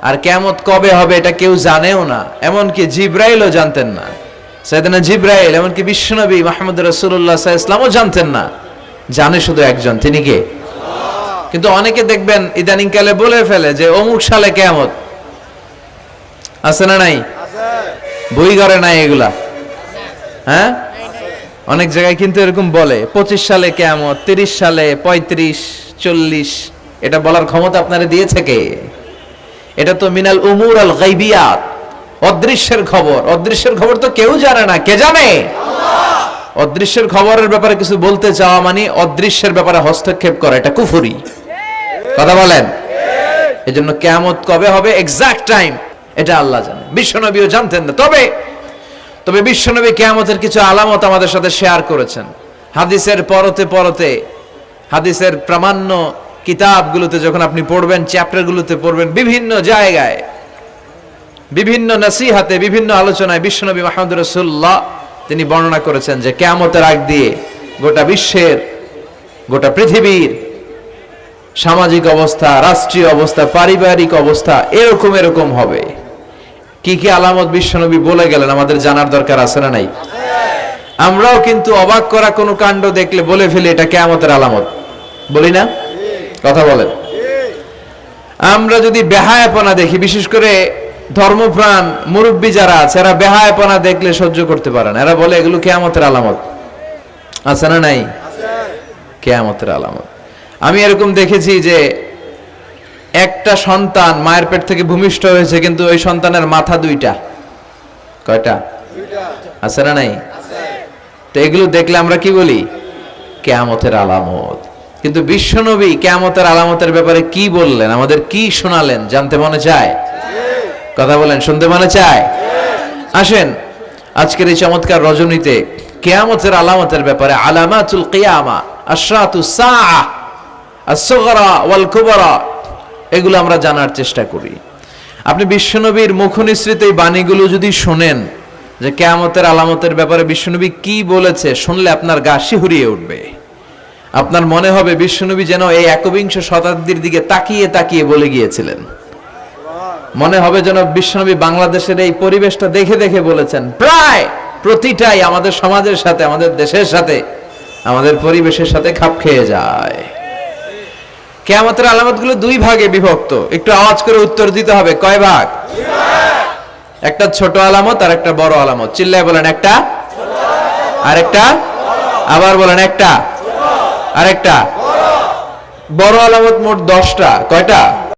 আর কিয়ামত কবে হবে এটা কেউ জানেও না, এমনকি জিব্রাইলও জানতেন না। সাইয়েদনা জিব্রাইল, এমনকি বিশ্বনবী মুহাম্মদ রাসূলুল্লাহ সাল্লাল্লাহু আলাইহি ওয়াসাল্লামও জানতেন না। জানে শুধু একজন, তিনি কে? কিন্তু অনেকে দেখবেন ইদানিং কালে বলে ফেলে যে অমুক সালে কিয়ামত। আছে না নাই? বই ঘরে নাই এগুলা? হ্যাঁ, অনেক জায়গায় কিন্তু এরকম বলে 25 সালে কিয়ামত, 30 সালে, 35, 40। এটা বলার ক্ষমতা আপনারা দিয়েছে কে? এটা তো মিনাল উমুর আল গায়বিয়াত, অদৃশ্যের খবর। অদৃশ্যের খবর তো কেউ জানে না, কে জানে? আল্লাহ। অদৃশ্যের খবরের ব্যাপারে কিছু বলতে চাওয়া মানে অদৃশ্যের ব্যাপারে হস্তক্ষেপ করা, এটা কুফরি। কথা বলেন। এজন্য কিয়ামত কবে হবে এক্সাক্ট টাইম এটা আল্লাহ জানেন, বিশ্বনবীও জানতেন না। তবে বিশ্বনবী কিয়ামতের কিছু আলামত আমাদের সাথে শেয়ার করেছেন। হাদিসের পরতে পরতে, হাদিসের প্রামাণ্য কিতাবগুলোতে যখন আপনি পড়বেন, চ্যাপ্টারগুলোতে পড়বেন, বিভিন্ন জায়গায়, বিভিন্ন নসিহাতে, বিভিন্ন আলোচনায় বিশ্বনবী মুহাম্মদ রাসূলুল্লাহ তিনি বর্ণনা করেছেন যে কিয়ামতের আগ দিয়ে গোটা বিশ্বের, গোটা পৃথিবীর সামাজিক অবস্থা, রাষ্ট্রীয় অবস্থা, পারিবারিক অবস্থা এরকম হবে। কি কি আলামত বিশ্বনবী বলে গেলেন আমাদের জানার দরকার আছে না নাই? আমরাও কিন্তু অবাক করা কোনো কাণ্ড দেখলে বলে ফেলি এটা কিয়ামতের আলামত, বলি না? কথা বলেন। আমরা যদি বেহায়াপনা দেখি, বিশেষ করে ধর্মপ্রাণ মুরব্বী যারা আছে, এরা বেহায়াপনা দেখলে সহ্য করতে পারে না। এরা বলে এগুলো কিয়ামতের আলামত। আছে না নাই? কিয়ামতের আলামত। আমি এরকম দেখেছি যে একটা সন্তান মায়ের পেট থেকে ভূমিষ্ঠ হয়েছে, কিন্তু ওই সন্তানের মাথা দুইটা। কয়টা? আছে না নাই? তো এগুলো দেখলে আমরা কি বলি? কিয়ামতের আলামত। কিন্তু বিশ্বনবী কিয়ামতের আলামতের ব্যাপারে কি বললেন, আমাদের কি শোনালেন, জানতে মনে চায়? কথা বলেন, শুনতে মনে চায়? আসেন আজকের এই চমৎকার রজনীতে কিয়ামতের আলামতের ব্যাপারে, আলামাতুল কিয়ামা, আশরাতুস সাআ, আস-সুগরা ওয়াল কুবরা, এগুলো আমরা জানার চেষ্টা করি। আপনি বিশ্বনবীর মুখনিসৃত এই বাণীগুলো যদি শোনেন যে কিয়ামতের আলামতের ব্যাপারে বিশ্বনবী কি বলেছে, শুনলে আপনার গা শিহরিয়ে উঠবে। আপনার মনে হবে বিশ্বনবী যেন এই একবিংশ শতাব্দীর দিকে তাকিয়ে তাকিয়ে বলে গিয়েছিলেন। মনে হবে যেন বিশ্বনবী বাংলাদেশের এই পরিবেশটা দেখে দেখে বলেছেন। প্রায় প্রতিটাই আমাদের সমাজের সাথে, আমাদের দেশের সাথে, আমাদের পরিবেশের সাথে খাপ খেয়ে যায়। কিয়ামতের আলামতগুলো দুই ভাগে বিভক্ত। একটু আওয়াজ করে উত্তর দিতে হবে, কয় ভাগ? একটা ছোট আলামত আর একটা বড় আলামত। চিল্লায় বলেন, একটা আর একটা, আবার বলেন, একটা আর একটা। বড় আলামত মোট 10টা। কয়টা?